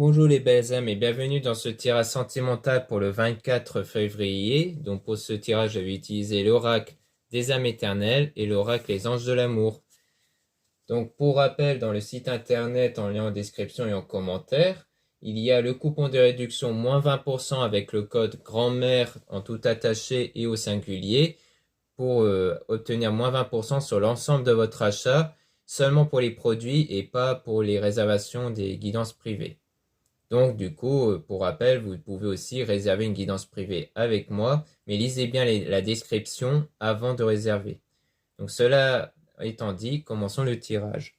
Bonjour les belles âmes et bienvenue dans ce tirage sentimental pour le 24 février. Donc pour ce tirage, j'avais utilisé l'oracle des âmes éternelles et l'oracle des anges de l'amour. Donc pour rappel, dans le site internet, en lien en description et en commentaire, il y a le coupon de réduction moins 20% avec le code grand-mère en tout attaché et au singulier pour obtenir moins 20% sur l'ensemble de votre achat, seulement pour les produits et pas pour les réservations des guidances privées. Donc, du coup, pour rappel, vous pouvez aussi réserver une guidance privée avec moi, mais lisez bien la description avant de réserver. Donc, cela étant dit, commençons le tirage.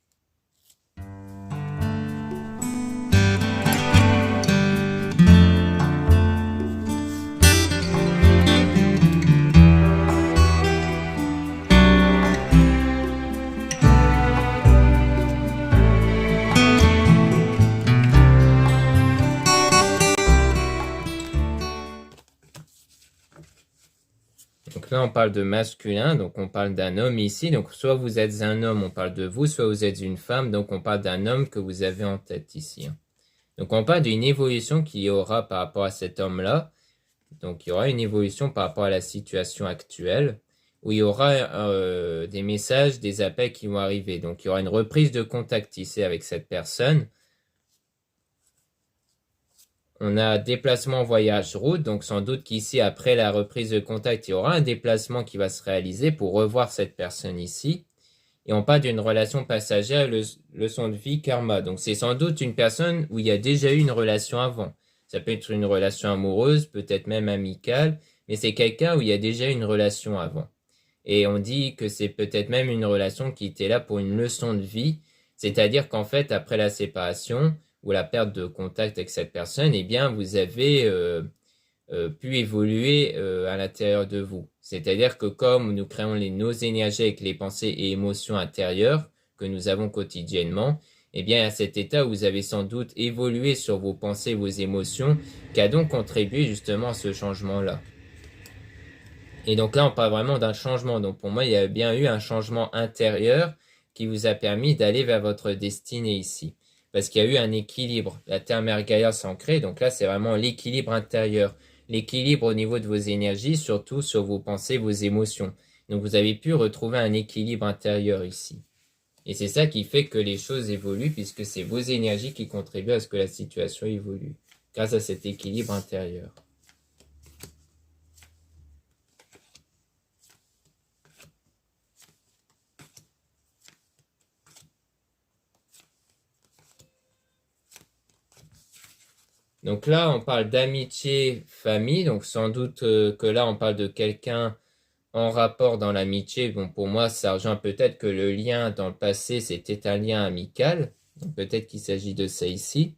Donc là, on parle de masculin, donc on parle d'un homme ici. Donc soit vous êtes un homme, on parle de vous, soit vous êtes une femme, donc on parle d'un homme que vous avez en tête ici. Donc on parle d'une évolution qu'il y aura par rapport à cet homme-là. Donc il y aura une évolution par rapport à la situation actuelle, où il y aura des messages, des appels qui vont arriver. Donc il y aura une reprise de contact ici avec cette personne. On a déplacement voyage route, donc sans doute qu'ici, après la reprise de contact, il y aura un déplacement qui va se réaliser pour revoir cette personne ici. Et on parle d'une relation passagère, leçon de vie, karma. Donc c'est sans doute une personne où il y a déjà eu une relation avant. Ça peut être une relation amoureuse, peut-être même amicale, mais c'est quelqu'un où il y a déjà eu une relation avant. Et on dit que c'est peut-être même une relation qui était là pour une leçon de vie, c'est-à-dire qu'en fait, après la séparation ou la perte de contact avec cette personne, eh bien, vous avez pu évoluer à l'intérieur de vous. C'est-à-dire que comme nous créons nos énergies avec les pensées et émotions intérieures que nous avons quotidiennement, eh bien, à cet état, vous avez sans doute évolué sur vos pensées, vos émotions, qui a donc contribué justement à ce changement-là. Et donc là, on parle vraiment d'un changement. Donc pour moi, il y a bien eu un changement intérieur qui vous a permis d'aller vers votre destinée ici. Parce qu'il y a eu un équilibre. La Terre Mère Gaïa s'ancrait. Donc là, c'est vraiment l'équilibre intérieur. L'équilibre au niveau de vos énergies, surtout sur vos pensées, vos émotions. Donc vous avez pu retrouver un équilibre intérieur ici. Et c'est ça qui fait que les choses évoluent, puisque c'est vos énergies qui contribuent à ce que la situation évolue, grâce à cet équilibre intérieur. Donc là, on parle d'amitié, famille. Donc sans doute que là, on parle de quelqu'un en rapport dans l'amitié. Bon, pour moi, ça rejoint peut-être que le lien dans le passé, c'était un lien amical. Donc peut-être qu'il s'agit de ça ici.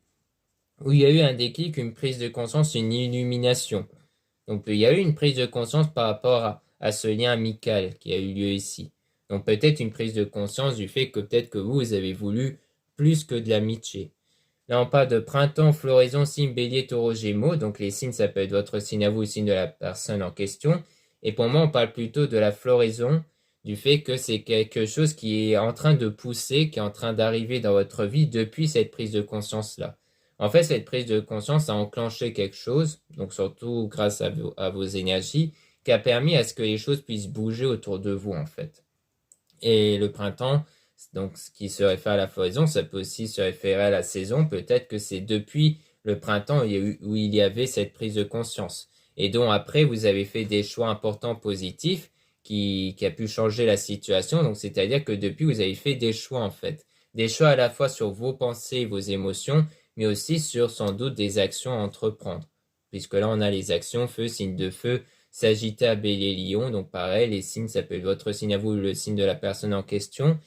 Où il y a eu un déclic, une prise de conscience, une illumination. Donc il y a eu une prise de conscience par rapport à ce lien amical qui a eu lieu ici. Donc peut-être une prise de conscience du fait que peut-être que vous avez voulu plus que de l'amitié. Là, on parle de printemps, floraison, signe bélier, taureau, gémeaux. Donc, les signes, ça peut être votre signe à vous, le signe de la personne en question. Et pour moi, on parle plutôt de la floraison, du fait que c'est quelque chose qui est en train de pousser, qui est en train d'arriver dans votre vie depuis cette prise de conscience-là. En fait, cette prise de conscience a enclenché quelque chose, donc surtout grâce à vos énergies, qui a permis à ce que les choses puissent bouger autour de vous, en fait. Et le printemps, donc ce qui se réfère à la floraison, ça peut aussi se référer à la saison. Peut-être que c'est depuis le printemps où il y avait cette prise de conscience. Et dont après, vous avez fait des choix importants positifs qui a pu changer la situation. Donc, c'est-à-dire que depuis, vous avez fait des choix, en fait. Des choix à la fois sur vos pensées, vos émotions, mais aussi sur sans doute des actions à entreprendre. Puisque là, on a les actions, feu, signe de feu, Sagittaire, Bélier, Lion, donc pareil, les signes, ça peut être votre signe à vous, le signe de la personne en question.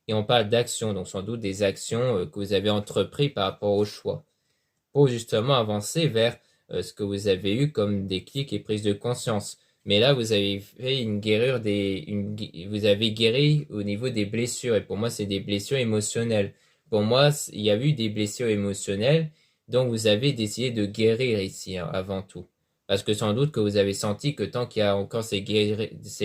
Et on parle d'actions, donc sans doute des actions que vous avez entreprises par rapport au choix, pour justement avancer vers ce que vous avez eu comme déclic et prise de conscience. Mais là, vous avez fait une guérure vous avez guéri au niveau des blessures, et pour moi, c'est des blessures émotionnelles. Pour moi, il y a eu des blessures émotionnelles, donc vous avez décidé de guérir ici, hein, avant tout. Parce que sans doute que vous avez senti que tant qu'il y a encore ces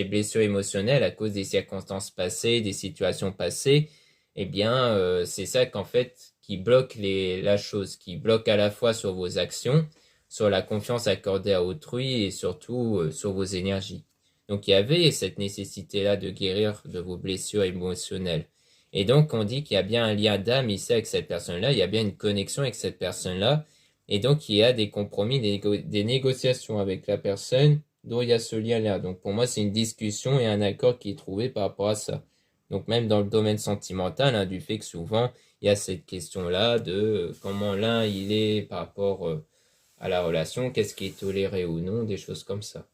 blessures émotionnelles à cause des circonstances passées, des situations passées, eh bien, c'est ça qu'en fait bloque la chose, qui bloque à la fois sur vos actions, sur la confiance accordée à autrui et surtout sur vos énergies. Donc il y avait cette nécessité-là de guérir de vos blessures émotionnelles. Et donc on dit qu'il y a bien un lien d'âme ici avec cette personne-là, il y a bien une connexion avec cette personne-là, et donc il y a des compromis, des négociations avec la personne dont il y a ce lien-là. Donc pour moi c'est une discussion et un accord qui est trouvé par rapport à ça. Donc même dans le domaine sentimental, hein, du fait que souvent il y a cette question-là de comment l'un il est par rapport à la relation, qu'est-ce qui est toléré ou non, des choses comme ça.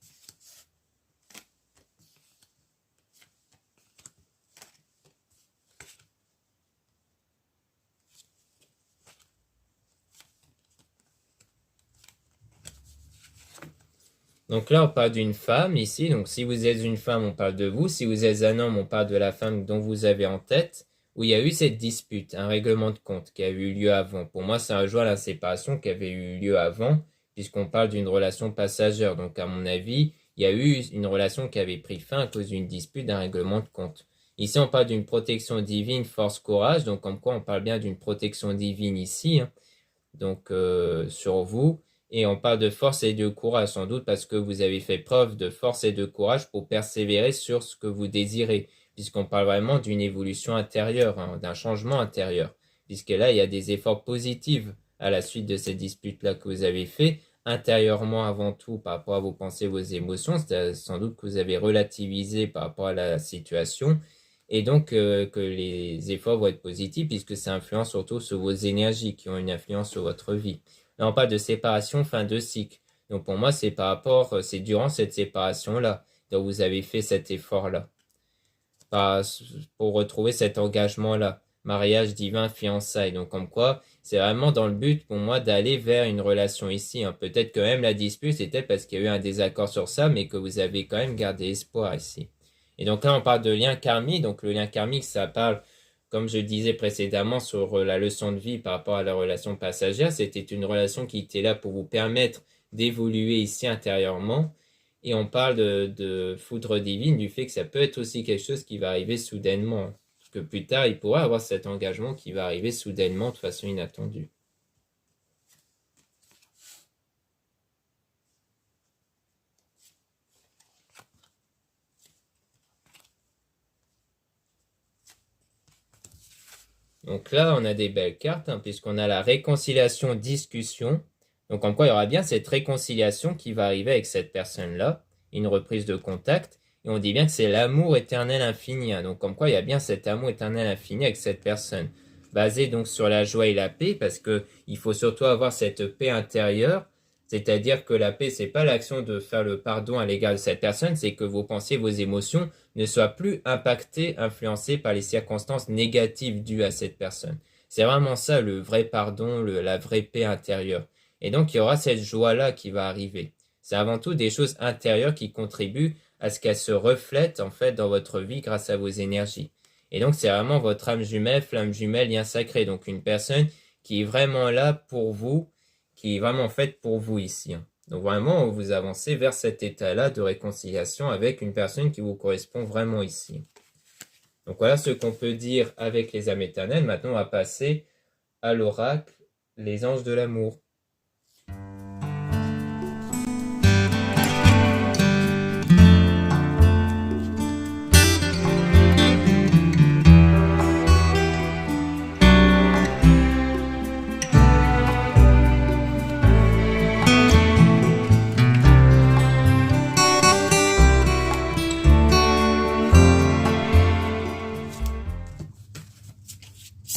Donc là, on parle d'une femme ici. Donc si vous êtes une femme, on parle de vous. Si vous êtes un homme, on parle de la femme dont vous avez en tête, où il y a eu cette dispute, un règlement de compte qui a eu lieu avant. Pour moi, ça rejoint la séparation qui avait eu lieu avant, puisqu'on parle d'une relation passagère. Donc à mon avis, il y a eu une relation qui avait pris fin à cause d'une dispute, d'un règlement de compte. Ici, on parle d'une protection divine, force, courage. Donc comme quoi, on parle bien d'une protection divine ici, hein. Donc sur vous. Et on parle de force et de courage, sans doute parce que vous avez fait preuve de force et de courage pour persévérer sur ce que vous désirez, puisqu'on parle vraiment d'une évolution intérieure, hein, d'un changement intérieur, puisque là, il y a des efforts positifs à la suite de cette dispute-là que vous avez fait, intérieurement avant tout, par rapport à vos pensées, vos émotions, c'est sans doute que vous avez relativisé par rapport à la situation, et donc que les efforts vont être positifs, puisque ça influence surtout sur vos énergies, qui ont une influence sur votre vie. Là, on parle de séparation fin de cycle. Donc pour moi, c'est par rapport, c'est durant cette séparation-là, dont vous avez fait cet effort-là, pour retrouver cet engagement-là, mariage divin, fiançailles. Donc comme quoi, c'est vraiment dans le but pour moi d'aller vers une relation ici, hein. Peut-être que même la dispute, c'était parce qu'il y a eu un désaccord sur ça, mais que vous avez quand même gardé espoir ici. Et donc là, on parle de lien karmique. Donc le lien karmique, ça parle, comme je disais précédemment sur la leçon de vie par rapport à la relation passagère, c'était une relation qui était là pour vous permettre d'évoluer ici intérieurement. Et on parle de foudre divine, du fait que ça peut être aussi quelque chose qui va arriver soudainement. Parce que plus tard, il pourra avoir cet engagement qui va arriver soudainement de façon inattendue. Donc là, on a des belles cartes, hein, puisqu'on a la réconciliation-discussion. Donc en quoi il y aura bien cette réconciliation qui va arriver avec cette personne-là, une reprise de contact. Et on dit bien que c'est l'amour éternel infini, hein. Donc comme quoi il y a bien cet amour éternel infini avec cette personne. Basé donc sur la joie et la paix, parce que il faut surtout avoir cette paix intérieure. C'est-à-dire que la paix, c'est pas l'action de faire le pardon à l'égard de cette personne, c'est que vos pensées, vos émotions ne soient plus impactées, influencées par les circonstances négatives dues à cette personne. C'est vraiment ça le vrai pardon, la vraie paix intérieure. Et donc il y aura cette joie-là qui va arriver. C'est avant tout des choses intérieures qui contribuent à ce qu'elles se reflètent en fait dans votre vie grâce à vos énergies. Et donc c'est vraiment votre âme jumelle, flamme jumelle, lien sacré. Donc une personne qui est vraiment là pour vous, qui est vraiment faite pour vous ici, hein. Donc vraiment, vous avancez vers cet état-là de réconciliation avec une personne qui vous correspond vraiment ici. Donc voilà ce qu'on peut dire avec les âmes éternelles. Maintenant, on va passer à l'oracle, les anges de l'amour.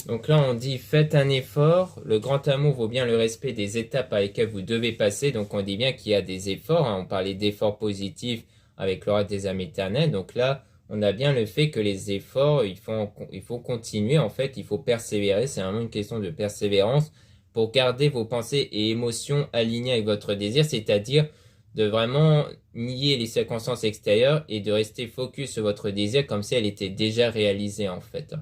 Donc là, on dit faites un effort. Le grand amour vaut bien le respect des étapes par lesquelles vous devez passer. Donc on dit bien qu'il y a des efforts, hein. On parlait d'efforts positifs avec l'oracle des âmes éternelles. Donc là, on a bien le fait que les efforts, il faut continuer. En fait, il faut persévérer. C'est vraiment une question de persévérance pour garder vos pensées et émotions alignées avec votre désir. C'est-à-dire de vraiment nier les circonstances extérieures et de rester focus sur votre désir comme si elle était déjà réalisée en fait.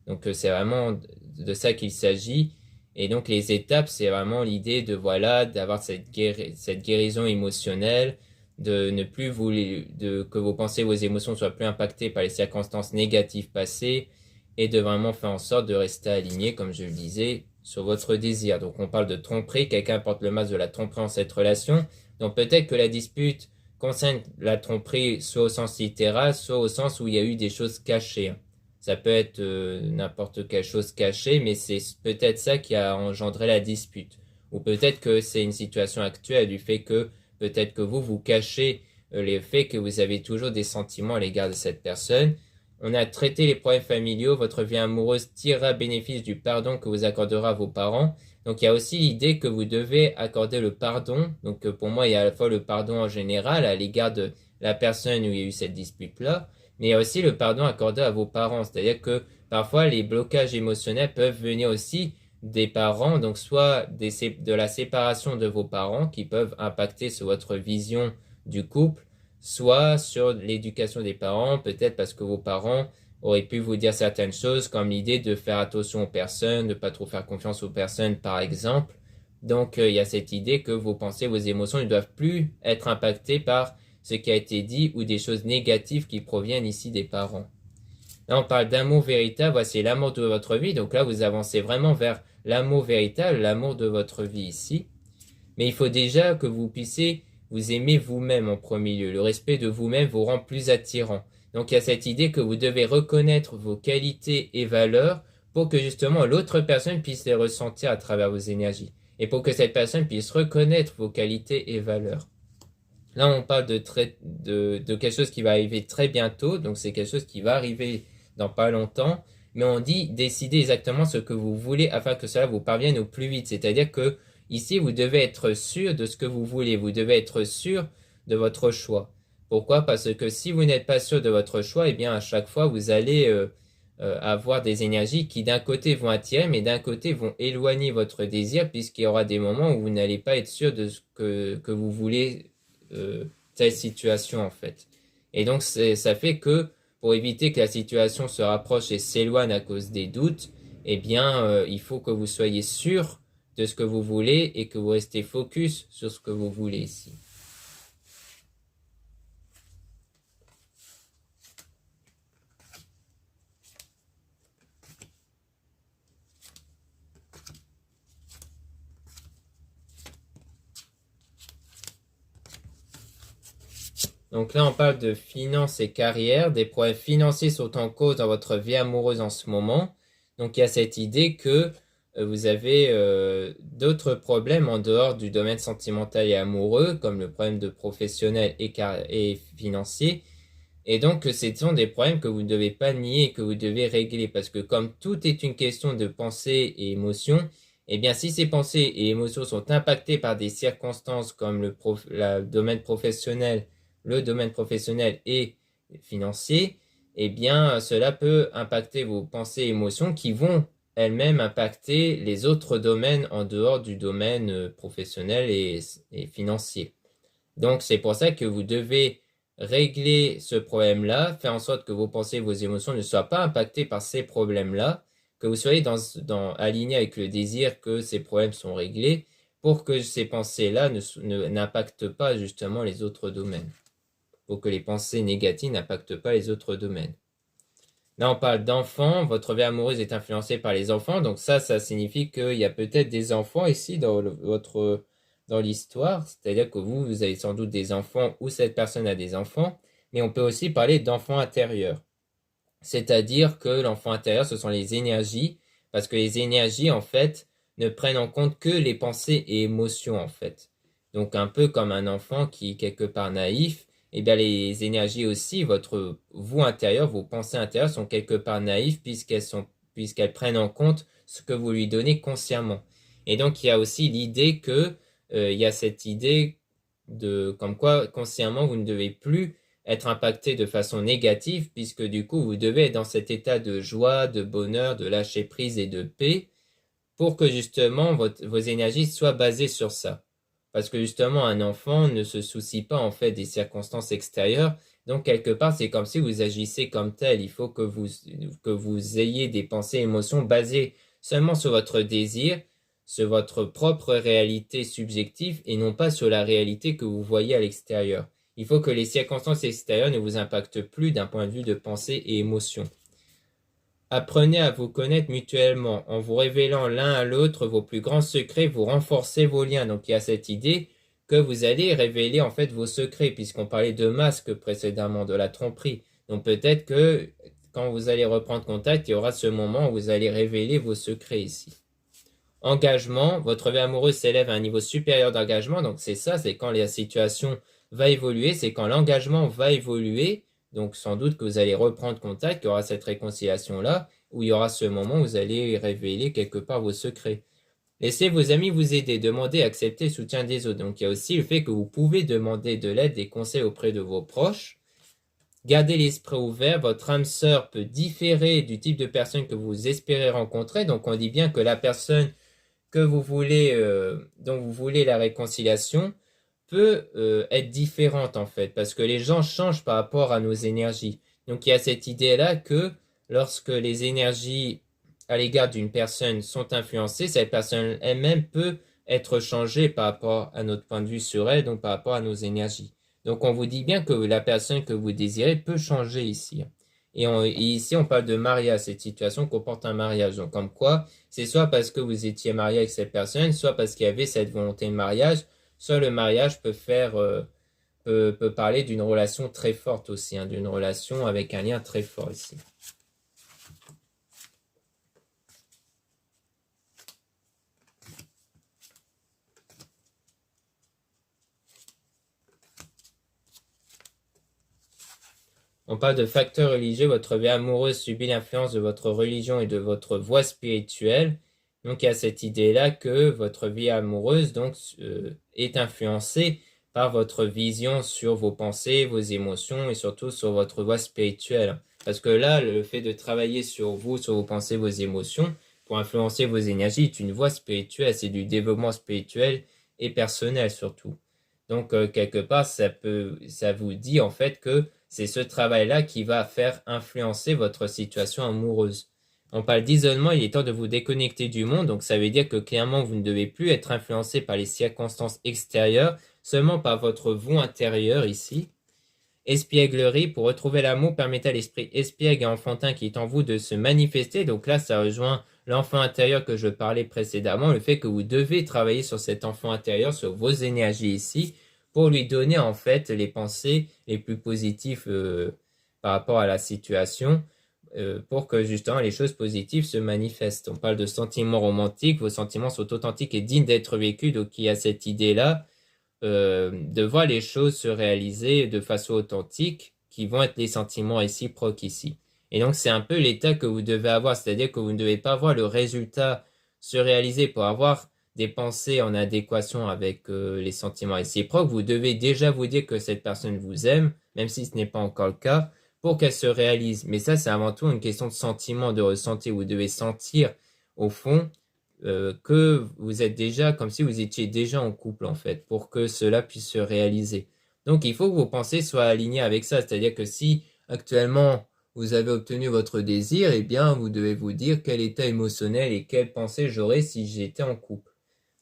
Donc c'est vraiment de ça qu'il s'agit. Et donc les étapes, c'est vraiment l'idée de voilà, d'avoir cette guérison émotionnelle, de ne plus que vos pensées, vos émotions soient plus impactées par les circonstances négatives passées, et de vraiment faire en sorte de rester aligné, comme je le disais, sur votre désir. Donc on parle de tromperie, quelqu'un porte le masque de la tromperie en cette relation. Donc peut-être que la dispute concerne la tromperie soit au sens littéral, soit au sens où il y a eu des choses cachées. Ça peut être n'importe quelle chose cachée, mais c'est peut-être ça qui a engendré la dispute. Ou peut-être que c'est une situation actuelle du fait que peut-être que vous cachez les faits que vous avez toujours des sentiments à l'égard de cette personne. On a traité les problèmes familiaux, votre vie amoureuse tirera bénéfice du pardon que vous accorderez à vos parents. Donc il y a aussi l'idée que vous devez accorder le pardon. Donc pour moi, il y a à la fois le pardon en général à l'égard de la personne où il y a eu cette dispute-là, mais il y a aussi le pardon accordé à vos parents. C'est-à-dire que parfois les blocages émotionnels peuvent venir aussi des parents, donc soit de la séparation de vos parents qui peuvent impacter sur votre vision du couple, soit sur l'éducation des parents, peut-être parce que vos parents auraient pu vous dire certaines choses, comme l'idée de faire attention aux personnes, de pas trop faire confiance aux personnes, par exemple. Donc, il y a cette idée que vos pensées, vos émotions ne doivent plus être impactées par ce qui a été dit ou des choses négatives qui proviennent ici des parents. Là, on parle d'amour véritable, voici l'amour de votre vie. Donc là, vous avancez vraiment vers l'amour véritable, l'amour de votre vie ici. Mais il faut déjà que vous puissiez vous aimer vous-même en premier lieu. Le respect de vous-même vous rend plus attirant. Donc il y a cette idée que vous devez reconnaître vos qualités et valeurs pour que justement l'autre personne puisse les ressentir à travers vos énergies. Et pour que cette personne puisse reconnaître vos qualités et valeurs. Là, on parle de quelque chose qui va arriver très bientôt. Donc c'est quelque chose qui va arriver dans pas longtemps. Mais on dit décider exactement ce que vous voulez afin que cela vous parvienne au plus vite. C'est-à-dire que ici, vous devez être sûr de ce que vous voulez. Vous devez être sûr de votre choix. Pourquoi? Parce que si vous n'êtes pas sûr de votre choix, eh bien, à chaque fois, vous allez avoir des énergies qui, d'un côté, vont attirer, mais d'un côté, vont éloigner votre désir, puisqu'il y aura des moments où vous n'allez pas être sûr de ce que vous voulez, telle situation, en fait. Et donc, ça fait que, pour éviter que la situation se rapproche et s'éloigne à cause des doutes, eh bien, il faut que vous soyez sûr de ce que vous voulez et que vous restez focus sur ce que vous voulez ici. Donc là, on parle de finances et carrière. Des problèmes financiers sont en cause dans votre vie amoureuse en ce moment. Donc il y a cette idée que vous avez d'autres problèmes en dehors du domaine sentimental et amoureux, comme le problème de professionnel et financier. Et donc, ce sont des problèmes que vous ne devez pas nier et que vous devez régler. Parce que comme tout est une question de pensée et émotion, eh bien, si ces pensées et émotions sont impactées par des circonstances comme le domaine professionnel et financier, eh bien, cela peut impacter vos pensées et émotions qui vont elles-mêmes impacter les autres domaines en dehors du domaine professionnel et financier. Donc, c'est pour ça que vous devez régler ce problème-là, faire en sorte que vos pensées et vos émotions ne soient pas impactées par ces problèmes-là, que vous soyez aligné avec le désir que ces problèmes sont réglés pour que ces pensées-là n'impactent pas justement les autres domaines, pour que les pensées négatives n'impactent pas les autres domaines. Là, on parle d'enfants. Votre vie amoureuse est influencée par les enfants. Donc ça signifie qu'il y a peut-être des enfants ici dans l'histoire. C'est-à-dire que vous avez sans doute des enfants ou cette personne a des enfants. Mais on peut aussi parler d'enfants intérieurs. C'est-à-dire que l'enfant intérieur, ce sont les énergies. Parce que les énergies, en fait, ne prennent en compte que les pensées et émotions, en fait. Donc un peu comme un enfant qui est quelque part naïf. Eh bien, les énergies aussi, votre vous intérieur, vos pensées intérieures sont quelque part naïves puisqu'elles prennent en compte ce que vous lui donnez consciemment. Et donc, il y a aussi l'idée que, il y a cette idée de, comme quoi, consciemment, vous ne devez plus être impacté de façon négative puisque du coup, vous devez être dans cet état de joie, de bonheur, de lâcher prise et de paix pour que justement vos énergies soient basées sur ça. Parce que justement, un enfant ne se soucie pas en fait des circonstances extérieures. Donc, quelque part, c'est comme si vous agissez comme tel. Il faut que vous ayez des pensées et émotions basées seulement sur votre désir, sur votre propre réalité subjective et non pas sur la réalité que vous voyez à l'extérieur. Il faut que les circonstances extérieures ne vous impactent plus d'un point de vue de pensée et émotion. Apprenez à vous connaître mutuellement. En vous révélant l'un à l'autre vos plus grands secrets, vous renforcez vos liens. Donc il y a cette idée que vous allez révéler en fait vos secrets, puisqu'on parlait de masque précédemment, de la tromperie. Donc peut-être que quand vous allez reprendre contact, il y aura ce moment où vous allez révéler vos secrets ici. Engagement, votre vie amoureuse s'élève à un niveau supérieur d'engagement. Donc c'est ça, c'est quand la situation va évoluer, c'est quand l'engagement va évoluer. Donc sans doute que vous allez reprendre contact, qu'il y aura cette réconciliation-là, où il y aura ce moment où vous allez révéler quelque part vos secrets. Laissez vos amis vous aider, demandez, acceptez le soutien des autres. Donc il y a aussi le fait que vous pouvez demander de l'aide, des conseils auprès de vos proches. Gardez l'esprit ouvert, votre âme sœur peut différer du type de personne que vous espérez rencontrer. Donc on dit bien que la personne que vous voulez, dont vous voulez la réconciliation, peut être différente en fait, parce que les gens changent par rapport à nos énergies. Donc il y a cette idée-là que lorsque les énergies à l'égard d'une personne sont influencées, cette personne elle-même peut être changée par rapport à notre point de vue sur elle, donc par rapport à nos énergies. Donc on vous dit bien que la personne que vous désirez peut changer ici. Et ici on parle de mariage, cette situation comporte un mariage. Donc comme quoi, c'est soit parce que vous étiez marié avec cette personne, soit parce qu'il y avait cette volonté de mariage, soit le mariage peut faire, peut parler d'une relation très forte aussi, hein, d'une relation avec un lien très fort ici. On parle de facteurs religieux, votre vie amoureuse subit l'influence de votre religion et de votre voie spirituelle. Donc il y a cette idée-là que votre vie amoureuse donc est influencée par votre vision sur vos pensées, vos émotions et surtout sur votre voie spirituelle. Parce que là, le fait de travailler sur vous, sur vos pensées, vos émotions, pour influencer vos énergies, est une voie spirituelle, c'est du développement spirituel et personnel surtout. Donc quelque part, ça vous dit en fait que c'est ce travail-là qui va faire influencer votre situation amoureuse. On parle d'isolement, il est temps de vous déconnecter du monde, donc ça veut dire que clairement vous ne devez plus être influencé par les circonstances extérieures, seulement par votre vous intérieur ici. Espièglerie, pour retrouver l'amour, permettez à l'esprit espiègle et enfantin qui est en vous de se manifester. Donc là, ça rejoint l'enfant intérieur que je parlais précédemment, le fait que vous devez travailler sur cet enfant intérieur, sur vos énergies ici, pour lui donner en fait les pensées les plus positives par rapport à la situation, pour que justement les choses positives se manifestent. On parle de sentiments romantiques, vos sentiments sont authentiques et dignes d'être vécus, donc il y a cette idée-là de voir les choses se réaliser de façon authentique, qui vont être les sentiments réciproques ici. Et donc c'est un peu l'état que vous devez avoir, c'est-à-dire que vous ne devez pas voir le résultat se réaliser pour avoir des pensées en adéquation avec les sentiments réciproques. Vous devez déjà vous dire que cette personne vous aime, même si ce n'est pas encore le cas, pour qu'elle se réalise. Mais ça, c'est avant tout une question de sentiment, de ressenti. Vous devez sentir au fond que vous êtes déjà comme si vous étiez déjà en couple en fait, pour que cela puisse se réaliser. Donc il faut que vos pensées soient alignées avec ça, c'est-à-dire que si actuellement vous avez obtenu votre désir, eh bien vous devez vous dire quel état émotionnel et quelle pensée j'aurais si j'étais en couple.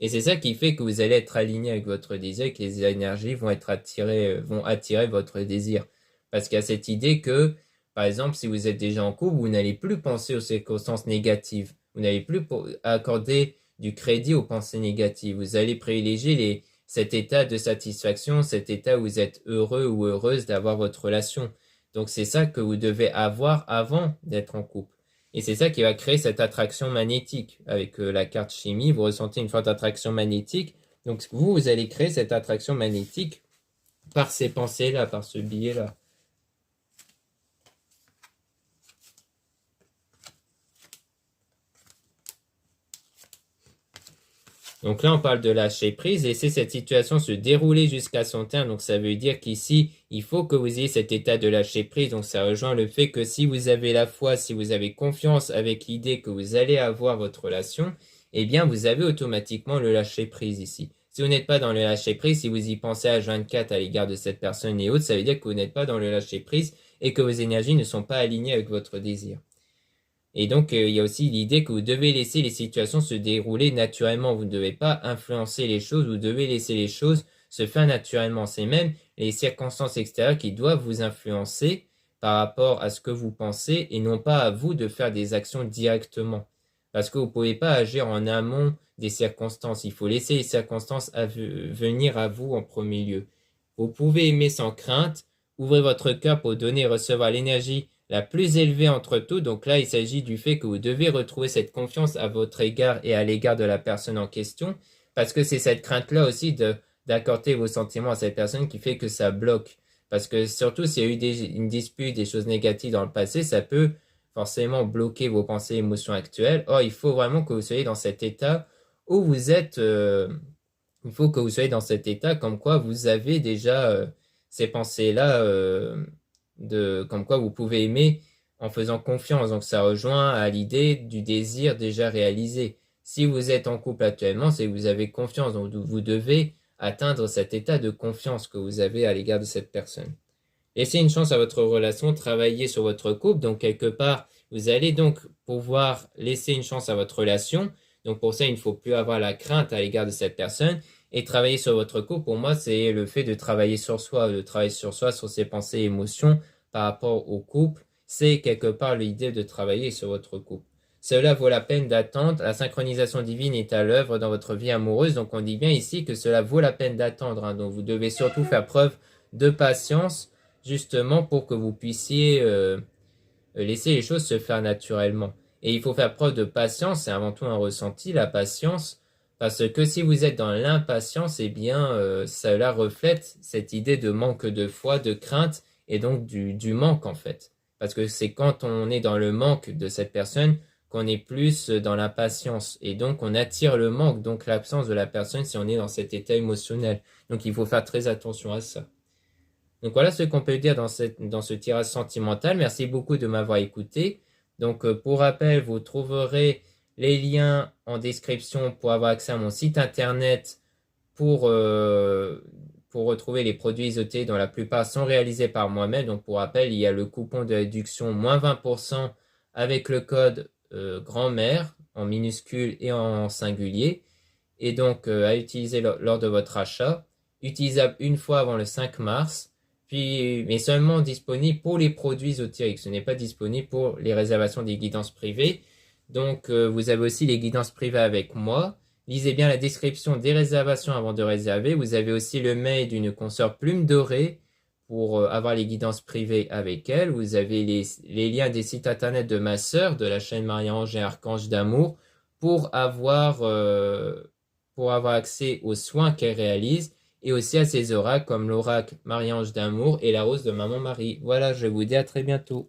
Et c'est ça qui fait que vous allez être aligné avec votre désir et que les énergies vont être attirées, vont attirer votre désir. Parce qu'il y a cette idée que, par exemple, si vous êtes déjà en couple, vous n'allez plus penser aux circonstances négatives. Vous n'allez plus accorder du crédit aux pensées négatives. Vous allez privilégier cet état de satisfaction, cet état où vous êtes heureux ou heureuse d'avoir votre relation. Donc c'est ça que vous devez avoir avant d'être en couple. Et c'est ça qui va créer cette attraction magnétique. Avec la carte chimie, vous ressentez une forte attraction magnétique. Donc vous allez créer cette attraction magnétique par ces pensées-là, par ce biais-là. Donc là, on parle de lâcher prise, laisser cette situation se dérouler jusqu'à son terme. Donc ça veut dire qu'ici, il faut que vous ayez cet état de lâcher prise. Donc ça rejoint le fait que si vous avez la foi, si vous avez confiance avec l'idée que vous allez avoir votre relation, eh bien vous avez automatiquement le lâcher prise ici. Si vous n'êtes pas dans le lâcher prise, si vous y pensez à H24 à l'égard de cette personne et autres, ça veut dire que vous n'êtes pas dans le lâcher prise et que vos énergies ne sont pas alignées avec votre désir. Et donc, il y a aussi l'idée que vous devez laisser les situations se dérouler naturellement. Vous ne devez pas influencer les choses, vous devez laisser les choses se faire naturellement. C'est même les circonstances extérieures qui doivent vous influencer par rapport à ce que vous pensez et non pas à vous de faire des actions directement. Parce que vous ne pouvez pas agir en amont des circonstances. Il faut laisser les circonstances venir à vous en premier lieu. Vous pouvez aimer sans crainte, ouvrez votre cœur pour donner et recevoir l'énergie la plus élevée entre tous. Donc là, il s'agit du fait que vous devez retrouver cette confiance à votre égard et à l'égard de la personne en question, parce que c'est cette crainte-là aussi d'accorder vos sentiments à cette personne qui fait que ça bloque. Parce que surtout s'il y a eu une dispute, des choses négatives dans le passé, ça peut forcément bloquer vos pensées et émotions actuelles. Or, il faut vraiment que vous soyez dans cet état où vous êtes... il faut que vous soyez dans cet état comme quoi vous avez déjà ces pensées-là, comme quoi vous pouvez aimer en faisant confiance. Donc ça rejoint à l'idée du désir déjà réalisé. Si vous êtes en couple actuellement, c'est que vous avez confiance. Donc vous devez atteindre cet état de confiance que vous avez à l'égard de cette personne. Laissez une chance à votre relation, travaillez sur votre couple. Donc quelque part, vous allez donc pouvoir laisser une chance à votre relation. Donc pour ça, il ne faut plus avoir la crainte à l'égard de cette personne. Et travailler sur votre couple, pour moi, c'est le fait de travailler sur soi, sur ses pensées et émotions par rapport au couple. C'est quelque part l'idée de travailler sur votre couple. Cela vaut la peine d'attendre. La synchronisation divine est à l'œuvre dans votre vie amoureuse. Donc on dit bien ici que cela vaut la peine d'attendre, hein. Donc vous devez surtout faire preuve de patience, justement pour que vous puissiez laisser les choses se faire naturellement. Et il faut faire preuve de patience, c'est avant tout un ressenti, la patience, parce que si vous êtes dans l'impatience, eh bien, cela reflète cette idée de manque de foi, de crainte, et donc du manque en fait. Parce que c'est quand on est dans le manque de cette personne qu'on est plus dans l'impatience, et donc on attire le manque, donc l'absence de la personne si on est dans cet état émotionnel. Donc il faut faire très attention à ça. Donc voilà ce qu'on peut dire dans ce tirage sentimental. Merci beaucoup de m'avoir écouté. Donc pour rappel, vous trouverez les liens en description pour avoir accès à mon site internet pour retrouver les produits Isoté dont la plupart sont réalisés par moi-même. Donc pour rappel, il y a le coupon de réduction moins 20% avec le code grand-mère en minuscule et en singulier. Et donc à utiliser lors de votre achat. Utilisable une fois avant le 5 mars. Puis, mais seulement disponible pour les produits ésotériques. Ce n'est pas disponible pour les réservations des guidances privées. Donc, vous avez aussi les guidances privées avec moi. Lisez bien la description des réservations avant de réserver. Vous avez aussi le mail d'une consoeur Plume Dorée pour avoir les guidances privées avec elle. Vous avez les liens des sites internet de ma sœur, de la chaîne Marie-Ange et Archange d'amour, pour avoir accès aux soins qu'elle réalise et aussi à ses oracles comme l'oracle Marie-Ange d'amour et la rose de Maman Marie. Voilà, je vous dis à très bientôt.